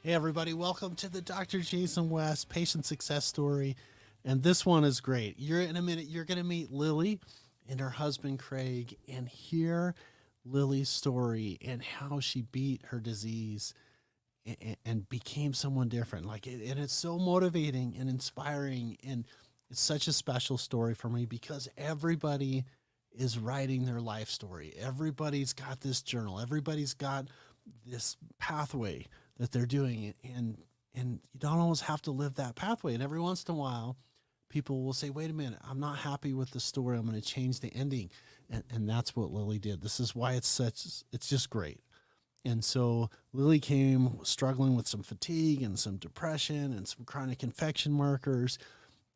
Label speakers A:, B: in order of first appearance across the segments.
A: Hey everybody, welcome to the Dr. Jason West patient success story. And this one is great. In a minute, you're going to meet Lilly and her husband Craig and hear Lily's story and how she beat her disease and became someone different. And it's so motivating and inspiring, and it's such a special story for me because everybody is writing their life story. Everybody's got this journal. Everybody's got this pathway that they're doing, and you don't always have to live that pathway. And every once in a while, people will say, "Wait a minute, I'm not happy with the story. I'm going to change the ending," and that's what Lily did. This is why it's just great. And so Lily came struggling with some fatigue and some depression and some chronic infection markers,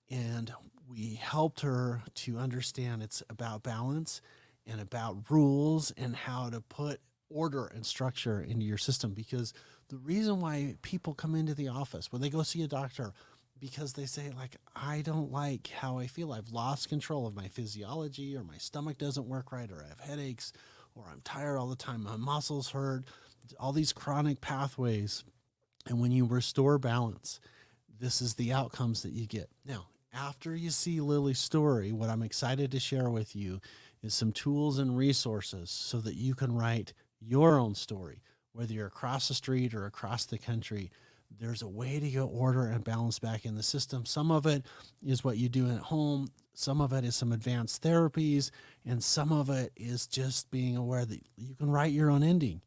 A: and we helped her to understand it's about balance and about rules and how to put order and structure into your system. Because the reason why people come into the office when they go see a doctor, because they say, like, I don't like how I feel. I've lost control of my physiology, or my stomach doesn't work right, or I have headaches, or I'm tired all the time, my muscles hurt, all these chronic pathways. And when you restore balance, this is the outcomes that you get. Now, after you see Lily's story, what I'm excited to share with you is some tools and resources so that you can write your own story. Whether you're across the street or across the country, there's a way to get order and balance back in the system. Some of it is what you do at home. Some of it is some advanced therapies, and some of it is just being aware that you can write your own ending.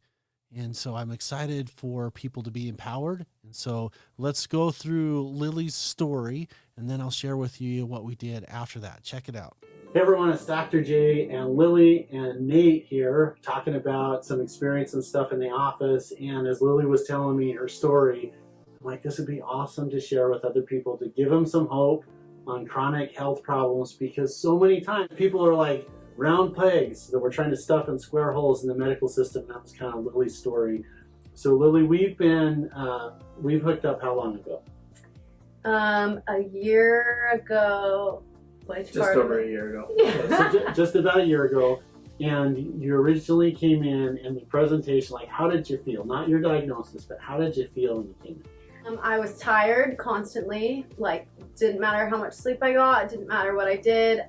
A: And so I'm excited for people to be empowered. And so let's go through Lily's story, and then I'll share with you what we did after that. Check it out. Hey everyone, it's Dr. J and Lily and Nate here talking about some experience and stuff in the office. And as Lily was telling me her story, I'm like, this would be awesome to share with other people, to give them some hope on chronic health problems, because so many times people are like round pegs that we're trying to stuff in square holes in the medical system. That was kind of Lily's story. So Lily, we've hooked up how long ago?
B: A year ago.
C: Just over a year ago.
B: Yeah.
A: So just about a year ago. And you originally came in, and the presentation, like, how did you feel? Not your diagnosis, but how did you feel when you came in?
B: I was tired constantly. Like, didn't matter how much sleep I got, didn't matter what I did.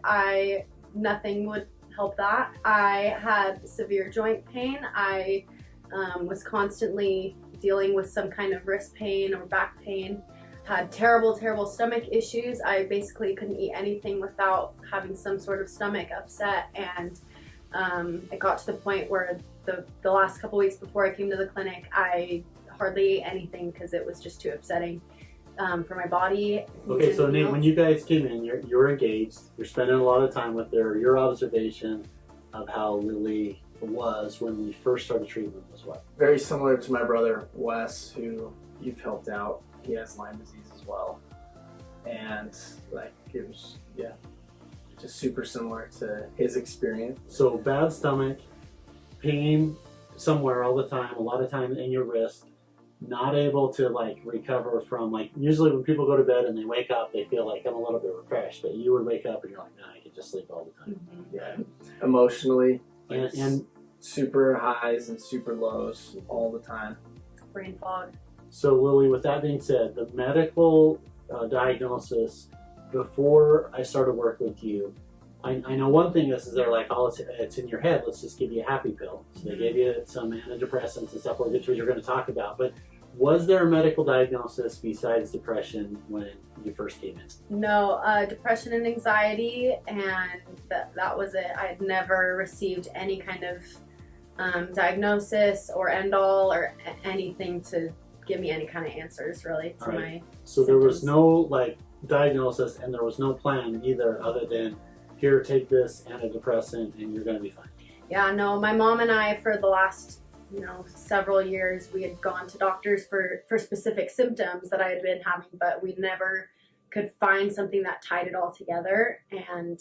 B: Nothing would help that. I had severe joint pain. I was constantly dealing with some kind of wrist pain or back pain. Had terrible stomach issues. I basically couldn't eat anything without having some sort of stomach upset, and it got to the point where the last couple weeks before I came to the clinic, I hardly ate anything because it was just too upsetting for my body.
A: Okay, so Nate, when you guys came in, you're engaged, you're spending a lot of time with her. Your observation of how Lily was when we first started treatment was what?
C: Very similar to my brother Wes, who you've helped out. He has Lyme disease as well, and like it was, yeah, just super similar to his experience.
A: So bad stomach, pain somewhere all the time, a lot of time in your wrist, not able to like recover from, like, usually when people go to bed and they wake up, they feel like I'm a little bit refreshed, but you would wake up and you're like, no, I could just sleep all the time.
B: Mm-hmm.
C: Yeah, emotionally,
A: And
C: super highs and super lows all the time.
B: Brain fog.
A: so Lily, with that being said, the medical diagnosis before I started working with you, I know one thing is they're like, oh, it's in your head, let's just give you a happy pill. So they gave you some antidepressants and stuff, which you're going to talk about. But was there a medical diagnosis besides depression when you first came in?
B: No, depression and anxiety, and that was it. I had never received any kind of diagnosis or end all or anything to give me any kind of answers really to my
A: So there was
B: symptoms.
A: no like diagnosis, and there was no plan either, other than here, take this antidepressant and you're going to be fine.
B: Yeah, no, my mom and I, for the last several years, we had gone to doctors for specific symptoms that I had been having, but we never could find something that tied it all together, and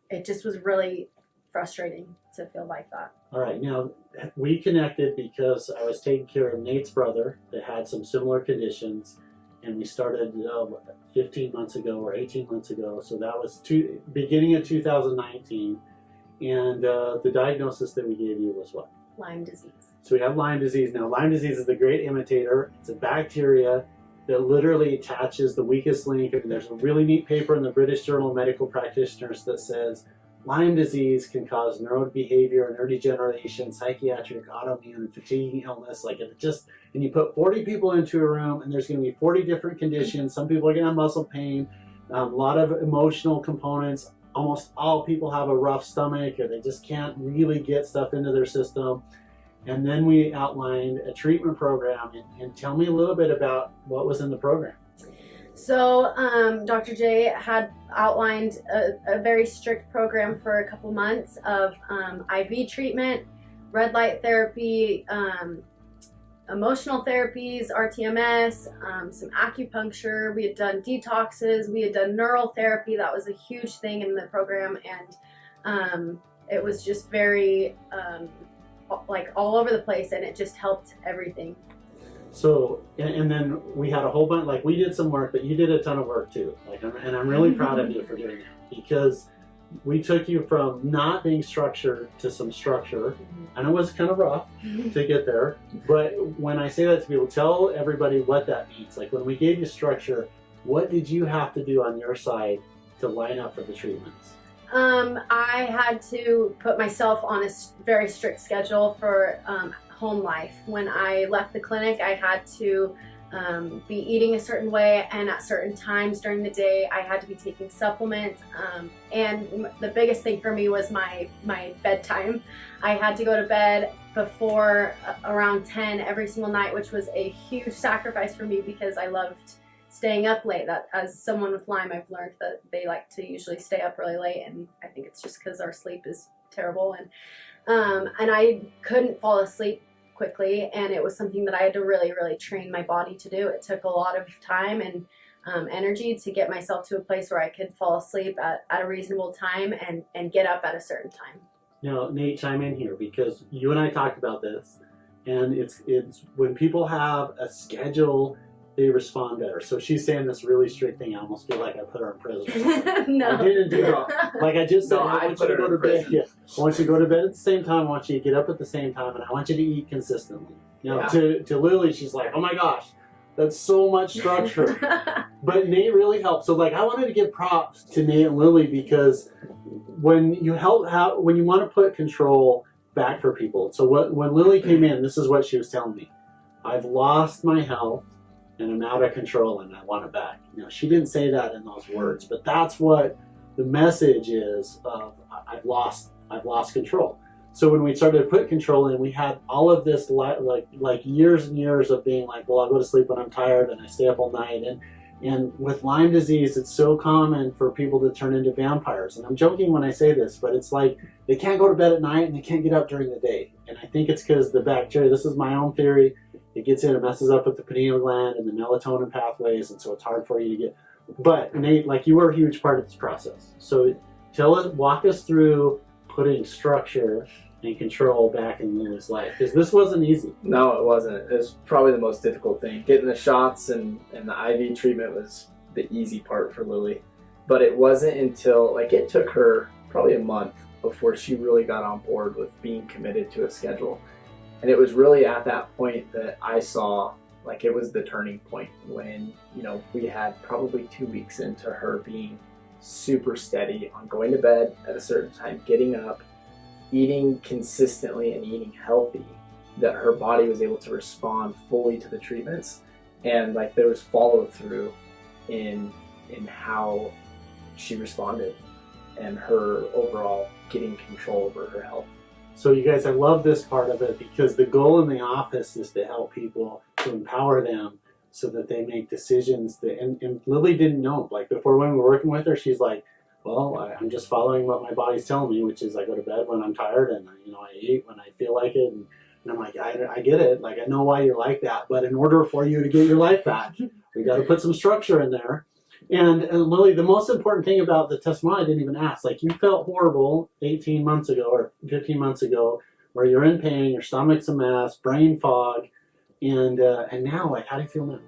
B: it just was really frustrating to feel like that.
A: All right, now we connected because I was taking care of Nate's brother that had some similar conditions, and we started 15 months ago or 18 months ago, so that was beginning of 2019,
D: And the diagnosis that we gave you was what?
B: Lyme disease.
D: So we have Lyme disease. Now, Lyme disease is the great imitator. It's a bacteria that literally attaches the weakest link. I mean, there's a really neat paper in the British Journal of Medical Practitioners that says Lyme disease can cause neurobehavior, neurodegeneration, psychiatric, autoimmune, and fatiguing illness. Like, if it just, and you put 40 people into a room, and there's going to be 40 different conditions. Some people are going to have muscle pain, a lot of emotional components. Almost all people have a rough stomach, or they just can't really get stuff into their system. And then we outlined a treatment program. And tell me a little bit about what was in the program.
B: So Dr. J had outlined a very strict program for a couple months of IV treatment, red light therapy, emotional therapies, RTMS, some acupuncture. We had done detoxes. We had done neural therapy. That was a huge thing in the program. And it was just very like all over the place, and it just helped everything.
D: So, and then we had a whole bunch, like we did some work, but you did a ton of work too. Like, and I'm really proud of you for doing that, because we took you from not being structured to some structure, and it was kind of rough to get there. But when I say that to people, tell everybody what that means. Like, when we gave you structure, what did you have to do on your side to line up for the treatments?
B: I had to put myself on a very strict schedule for home life. When I left the clinic, I had to be eating a certain way, and at certain times during the day I had to be taking supplements, and the biggest thing for me was my bedtime. I had to go to bed before around 10 every single night, which was a huge sacrifice for me because I loved staying up late. That, as someone with Lyme, I've learned that they like to usually stay up really late, and I think it's just because our sleep is terrible, and I couldn't fall asleep quickly, and it was something that I had to really train my body to do. It took a lot of time and energy to get myself to a place where I could fall asleep at a reasonable time and get up at a certain time.
D: Now, Nate, chime in here, because you and I talked about this, and it's when people have a schedule, they respond better. So she's saying this really strict thing. I almost feel like I put her in prison.
B: No.
D: I didn't do that. Like I just said,
C: No,
D: I want you to go to bed. Yeah. I want you to go to bed at the same time. I want you to get up at the same time, and I want you to eat consistently. You know,
C: Yeah.
D: to Lily, she's like, oh my gosh, that's so much structure. But Nate really helped. So like, I wanted to give props to Nate and Lily, because when you when you want to put control back for people. So when Lily came in, this is what she was telling me: I've lost my health, and I'm out of control, and I want it back. You know, she didn't say that in those words, but that's what the message is of I've lost control. So when we started to put control in, we had all of this like years and years of being like, well, I'll go to sleep when I'm tired and I stay up all night. And with Lyme disease, it's so common for people to turn into vampires. And I'm joking when I say this, but it's like they can't go to bed at night and they can't get up during the day. And I think it's because the bacteria, this is my own theory, it gets in and messes up with the pineal gland and the melatonin pathways, and so it's hard for you to get. But Nate, like, you were a huge part of this process. So walk us through putting structure and control back in Lily's life, because this wasn't easy.
C: No, it wasn't. It was probably the most difficult thing. Getting the shots and the IV treatment was the easy part for Lily. But it wasn't until, like, it took her probably a month before she really got on board with being committed to a schedule. And it was really at that point that I saw, like, it was the turning point when, you know, we had probably 2 weeks into her being super steady on going to bed at a certain time, getting up, eating consistently and eating healthy, that her body was able to respond fully to the treatments. And like, there was follow through in how she responded and her overall getting control over her health.
D: So you guys, I love this part of it, because the goal in the office is to help people, to empower them so that they make decisions that, and Lily didn't know. Like, before, when we were working with her, she's like, well, I'm just following what my body's telling me, which is I go to bed when I'm tired, and I eat when I feel like it, and I'm like, I get it, like, I know why you're like that, but in order for you to get your life back, we got to put some structure in there. And Lily, the most important thing about the testimony I didn't even ask, like, you felt horrible 18 months ago or 15 months ago, where you're in pain, your stomach's a mess, brain fog, and now, like, how do you feel now?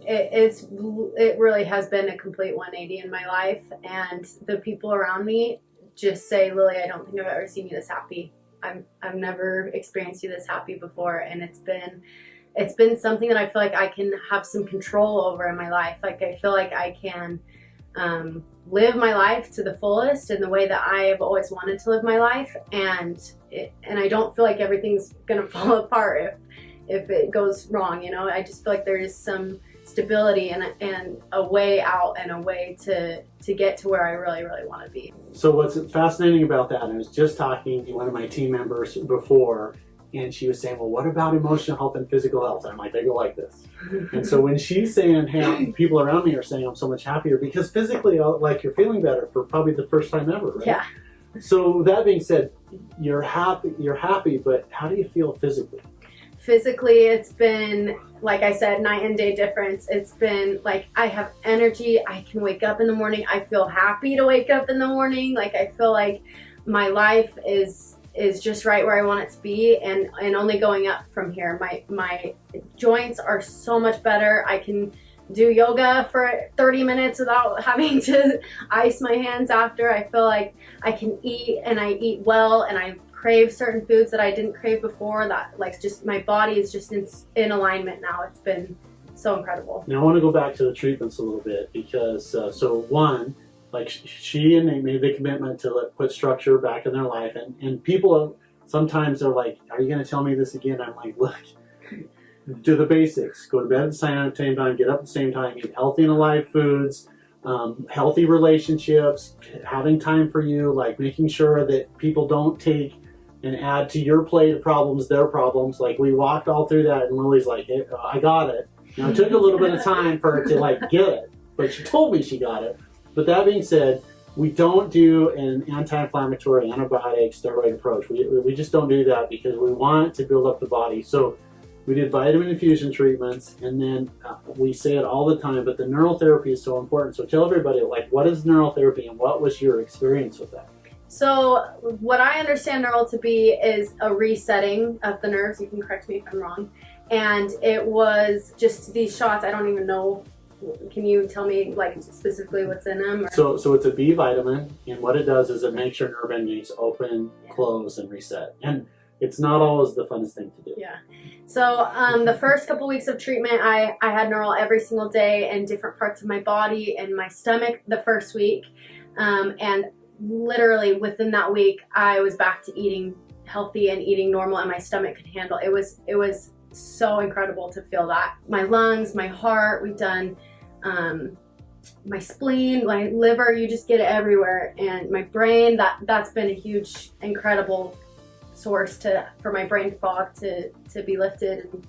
B: It really has been a complete 180 in my life, and the people around me just say, Lily, I don't think I've ever seen you this happy. I've never experienced you this happy before, and it's been something that I feel like I can have some control over in my life. Like I feel like I can live my life to the fullest in the way that I have always wanted to live my life, and I don't feel like everything's gonna fall apart if it goes wrong. You know, I just feel like there is some stability and a way out and a way to get to where I really, really want to be.
D: So what's fascinating about that, I was just talking to one of my team members before, and she was saying, well, what about emotional health and physical health? I'm like, they go like this. And so when she's saying, hey, people around me are saying I'm so much happier, because physically, like, you're feeling better for probably the first time ever, right?
B: Yeah.
D: So that being said, you're happy, but how do you feel physically?
B: Physically, it's been, like I said, night and day difference. It's been like I have energy. I can wake up in the morning. I feel happy to wake up in the morning. Like I feel like my life is just right where I want it to be, and only going up from here. My joints are so much better. I can do yoga for 30 minutes without having to ice my hands after. I feel like I can eat, and I eat well, and I crave certain foods that I didn't crave before. That like just my body is just in alignment now. It's been so incredible.
D: Now I want to go back to the treatments a little bit, because so one, like she and they made the commitment to put structure back in their life, and people sometimes are like, are you going to tell me this again? I'm like, look, do the basics. Go to bed at the same time, get up at the same time, eat healthy and alive foods, healthy relationships, having time for you, like making sure that people don't take and add to your plate of problems their problems. Like we walked all through that, and Lily's like, hey, I got it. Now it took a little bit of time for her to like get it, but she told me she got it. But that being said, we don't do an anti-inflammatory, antibiotic, steroid approach. We just don't do that, because we want to build up the body. So we did vitamin infusion treatments, and then we say it all the time, but the neural therapy is so important. So tell everybody, like, what is neural therapy, and what was your experience with that?
B: So what I understand neural to be is a resetting of the nerves. You can correct me if I'm wrong. And it was just these shots. I don't even know. Can you tell me like specifically what's in them? Or?
D: So it's a B vitamin, and what it does is it makes your nerve endings open, close, and reset. And it's not always the funnest thing to do.
B: Yeah. So the first couple weeks of treatment, I had neural every single day in different parts of my body and my stomach the first week. And literally within that week, I was back to eating healthy and eating normal, and my stomach could handle it. It was so incredible to feel that. My lungs, my heart, we've done my spleen, my liver, you just get it everywhere. And my brain, that's been a huge, incredible source for my brain fog to be lifted and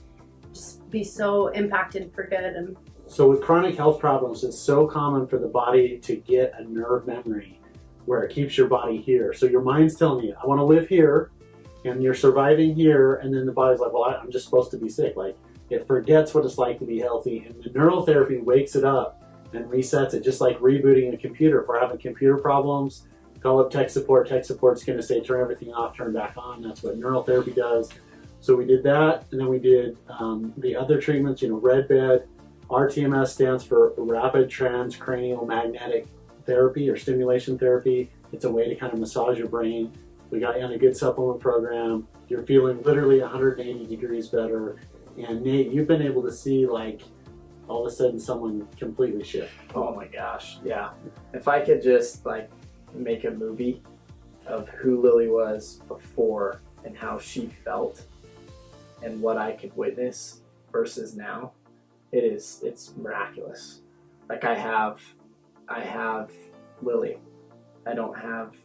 B: just be so impacted for good. And
D: so with chronic health problems, it's so common for the body to get a nerve memory where it keeps your body here. So your mind's telling you, I want to live here, and you're surviving here, and then the body's like, well, I'm just supposed to be sick. Like, it forgets what it's like to be healthy, and the neural therapy wakes it up and resets it, just like rebooting a computer. If we're having computer problems, call up tech support. Tech support's going to say, turn everything off, turn back on. That's what neural therapy does. So we did that, and then we did the other treatments, red bed. RTMS stands for rapid transcranial magnetic therapy or stimulation therapy. It's a way to kind of massage your brain. We got you on a good supplement program. You're feeling literally 180 degrees better. And Nate, you've been able to see like all of a sudden someone completely shift.
C: Oh my gosh, yeah. If I could just like make a movie of who Lily was before and how she felt and what I could witness versus now, it's miraculous. Like I have Lily. I don't have,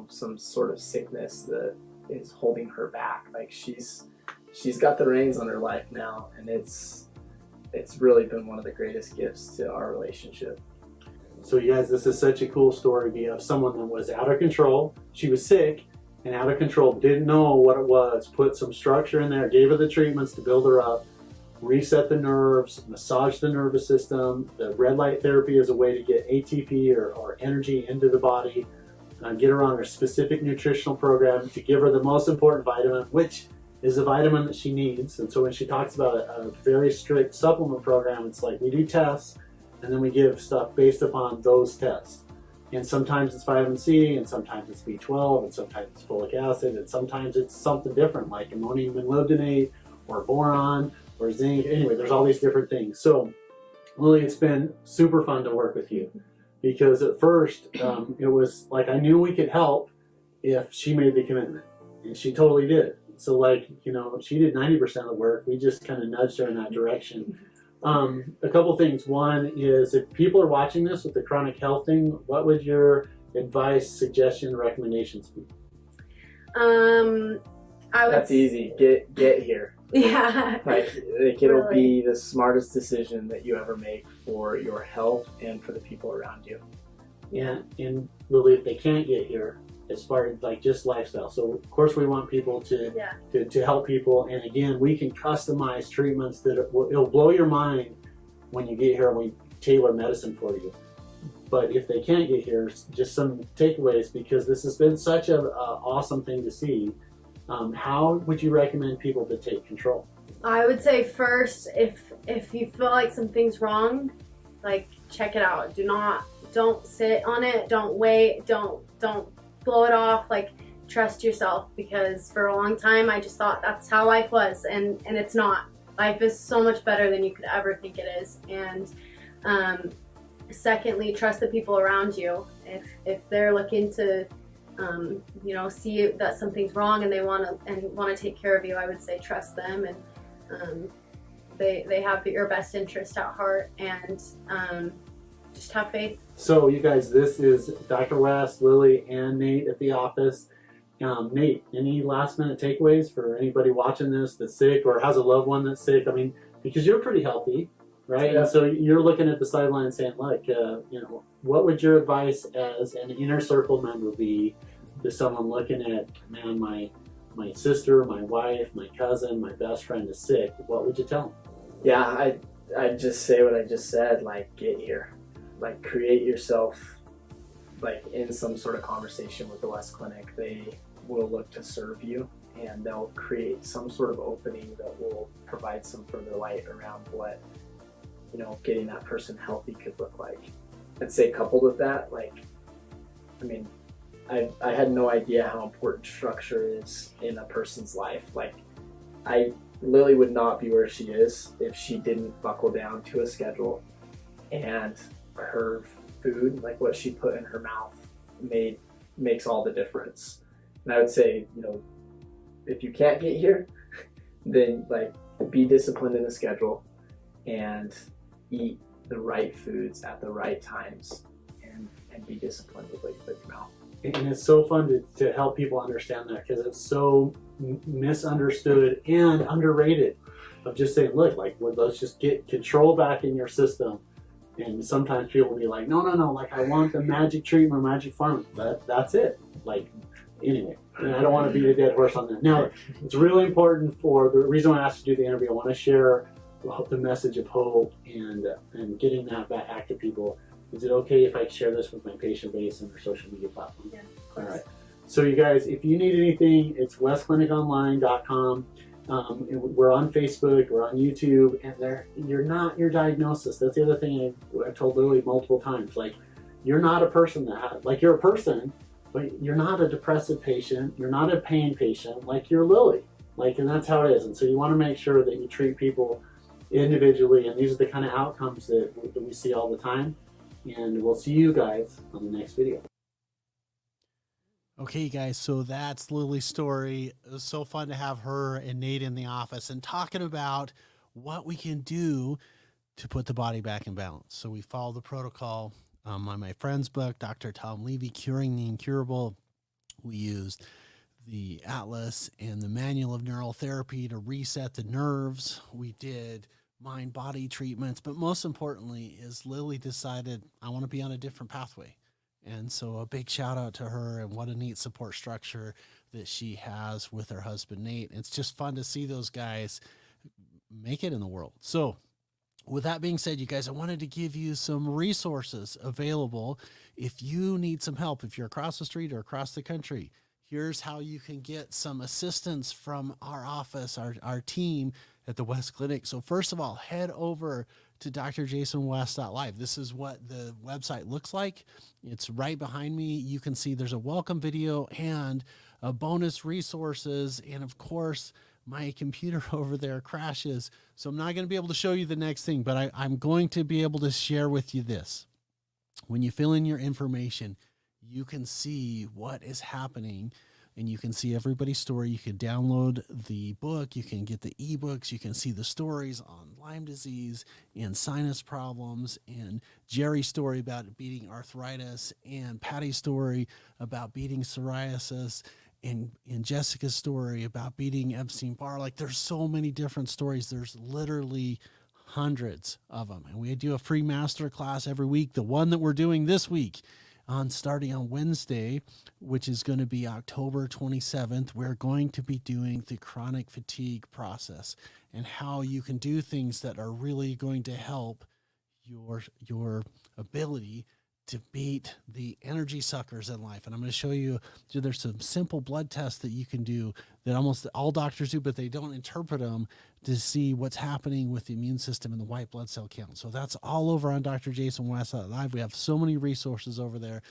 C: some sort of sickness that is holding her back. Like she's got the reins on her life now, and it's really been one of the greatest gifts to our relationship.
D: So you guys, this is such a cool story of someone that was out of control. She was sick and out of control, didn't know what it was, put some structure in there, gave her the treatments to build her up, reset the nerves, massage the nervous system. The red light therapy is a way to get ATP or energy into the body, get her on her specific nutritional program to give her the most important vitamin, which is the vitamin that she needs. And so when she talks about a very strict supplement program, it's like we do tests and then we give stuff based upon those tests. And sometimes it's vitamin C, and sometimes it's B12, and sometimes it's folic acid, and sometimes it's something different like ammonium molybdenate or boron or zinc. Anyway, there's all these different things. So Lilly, it's been super fun to work with you, because at first it was like I knew we could help if she made the commitment, and she totally did. So like, you know, she did 90% of the work. We just kind of nudged her in that direction. A couple things. One is, if people are watching this with the chronic health thing, what would your advice, suggestion, recommendations be?
C: That's easy. Get here.
B: Yeah.
C: Like it'll
B: Really.
C: be the smartest decision that you ever make for your health and for the people around you.
D: And Lilly, if they can't get here, as far as like just lifestyle. So of course we want people to help people. And again, we can customize treatments that it'll blow your mind when you get here and we tailor medicine for you. But if they can't get here, just some takeaways, because this has been such a awesome thing to see. How would you recommend people to take control?
B: I would say first, if you feel like something's wrong, like check it out. Don't sit on it. Don't wait. Don't blow it off. Like, trust yourself, because for a long time I just thought that's how life was, and it's not. Life is so much better than you could ever think it is. And secondly, trust the people around you. If they're looking to see that something's wrong and they want to take care of you, I would say trust them, and they have your best interest at heart, and just have faith.
D: So you guys, this is Dr. West, Lilly, and Nate at the office. Nate, any last minute takeaways for anybody watching this that's sick or has a loved one that's sick? I mean, because you're pretty healthy, right?
C: Yeah.
D: And so you're looking at the sideline saying, like, what would your advice as an inner circle member be to someone looking at, man, my sister, my wife, my cousin, my best friend is sick? What would you tell them?
C: Yeah, I'd just say what I just said. Like, get here. Like, create yourself like in some sort of conversation with the West Clinic. They will look to serve you, and they'll create some sort of opening that will provide some further light around what, getting that person healthy could look like. I'd say coupled with that, I had no idea how important structure is in a person's life. Like, Lilly would not be where she is if she didn't buckle down to a schedule, and her food, like what she put in her mouth, makes all the difference. And I would say, if you can't get here, then be disciplined in a schedule and eat the right foods at the right times, and be disciplined with what you put in your mouth.
D: And it's so fun to help people understand that, because it's so misunderstood and underrated, of just saying, look, let's just get control back in your system. And sometimes people will be like, no, like, I want the magic treatment, magic formula. That's it. Like, anyway, and I don't want to beat a dead horse on that. Now, it's really important, for the reason I asked you to do the interview, I want to share the message of hope and getting that back to people. Is it okay if I share this with my patient base and their social media platform?
B: Yeah, of
D: All
B: course.
D: right. So you guys, if you need anything, it's westcliniconline.com. We're on Facebook, we're on YouTube, and you're not your diagnosis. That's the other thing I've told Lilly multiple times. Like, you're not a person you're a person, but you're not a depressive patient. You're not a pain patient. Like, you're Lilly. And that's how it is. And so you want to make sure that you treat people individually, and these are the kind of outcomes that we see all the time. And we'll see you guys on the next video.
A: Okay, guys, so that's Lilly's story. It was so fun to have her and Nate in the office and talking about what we can do to put the body back in balance. So we follow the protocol on my friend's book, Dr. Tom Levy, Curing the Incurable. We used the Atlas and the Manual of Neural Therapy to reset the nerves. We did mind-body treatments, but most importantly is Lilly decided, I want to be on a different pathway. And so a big shout out to her, and what a neat support structure that she has with her husband, Nate. It's just fun to see those guys make it in the world. So with that being said, you guys, I wanted to give you some resources available if you need some help. If you're across the street or across the country, here's how you can get some assistance from our office, our team at the West Clinic. So first of all, head over to drjasonwest.live. This is what the website looks like. It's right behind me. You can see there's a welcome video and a bonus resources. And of course, my computer over there crashes. So I'm not going to be able to show you the next thing, but I'm going to be able to share with you this. When you fill in your information, you can see what is happening and you can see everybody's story. You can download the book, you can get the ebooks, you can see the stories on Lyme disease and sinus problems, and Jerry's story about beating arthritis, and Patty's story about beating psoriasis, and Jessica's story about beating Epstein-Barr. Like, there's so many different stories. There's literally hundreds of them. And we do a free master class every week. The one that we're doing this week, starting on Wednesday, which is going to be October 27th, we're going to be doing the chronic fatigue process and how you can do things that are really going to help your ability to beat the energy suckers in life. And I'm going to show you, there's some simple blood tests that you can do that almost all doctors do, but they don't interpret them to see what's happening with the immune system and the white blood cell count. So that's all over on drjasonwest.live. We have so many resources over there.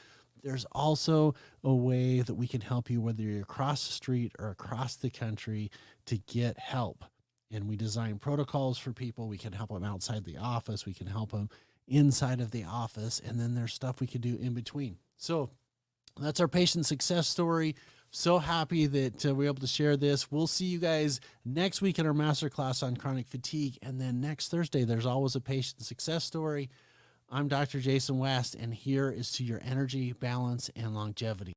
A: There's also a way that we can help you, whether you're across the street or across the country, to get help. And we design protocols for people. We can help them outside the office. We can help them inside of the office. And then there's stuff we can do in between. So that's our patient success story. So happy that we're able to share this. We'll see you guys next week in our masterclass on chronic fatigue. And then next Thursday, there's always a patient success story. I'm Dr. Jason West, and here is to your energy, balance, and longevity.